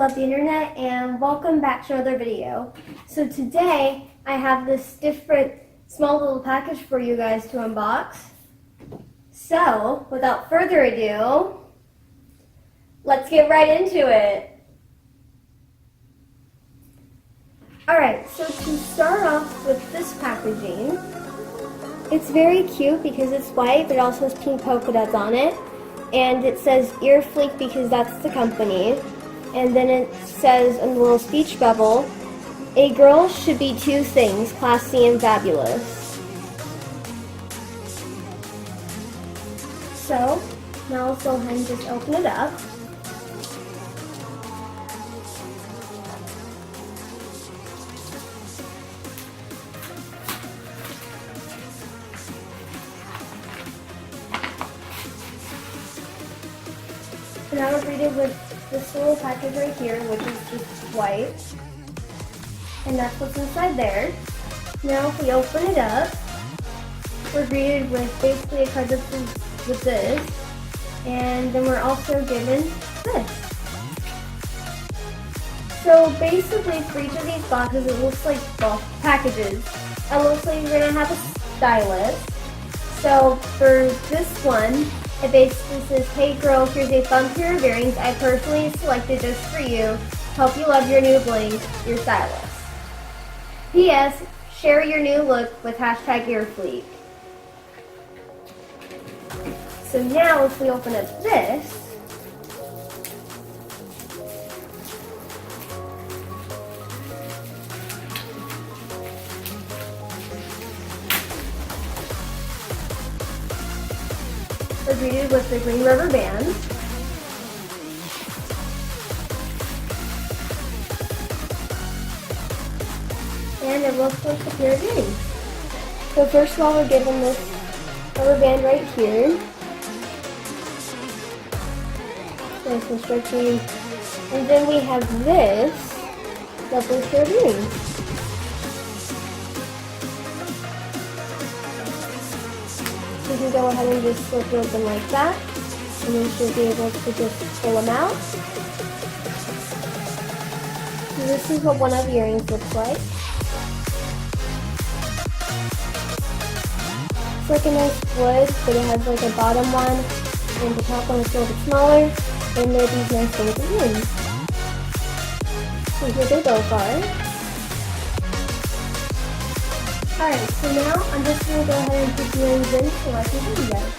love the internet, and welcome back to another video. So today I have this different small little package for you guys to unbox. So without further ado, let's get right into it. Alright, so to start off with this packaging, it's very cute because it's white but it also has pink polka dots on it. And it says EarFleek because that's the company. And then it says in the little speech bubble, a girl should be two things, classy and fabulous. So, now let's go ahead and just open it up. And I was greeted with this little package right here, which is just white. And that's what's inside there. Now if we open it up, we're greeted with basically a card with this. And then we're also given this. So basically for each of these boxes, it looks like, well, packages. It looks like you're going to have a stylus. So for this one, it basically says, hey girl, here's a fun pair of earrings I personally selected just for you. Help you love your new bling, your stylist. P.S. Share your new look with hashtag EarFleek. So now if we open up this, we're greeted with the green rubber band. And it looks like a pair of earrings. So first of all, we're given this rubber band right here. Nice and stretchy. And then we have this lovely pair of earrings. You can go ahead and just slip it open like that, and you should be able to just pull them out. So this is what one of the earrings looks like. It's like a nice wood, but it has like a bottom one, and the top one is a little bit smaller, and they're these nice things of earrings. So here they both are. Alright, so now I'm just going to go ahead and put the earrings in so I can show you guys.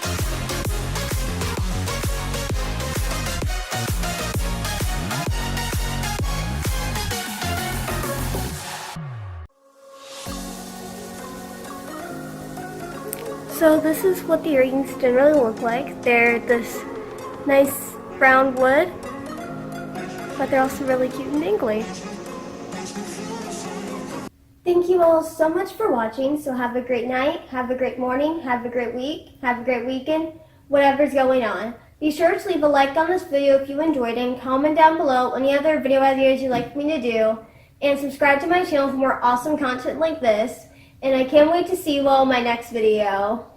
So this is what the earrings generally look like. They're this nice brown wood, but they're also really cute and dangly. Thank you all so much for watching. So have a great night, have a great morning, have a great week, have a great weekend, whatever's going on. Be sure to leave a like on this video if you enjoyed it, and comment down below any other video ideas you'd like me to do. And subscribe to my channel for more awesome content like this. And I can't wait to see you all in my next video.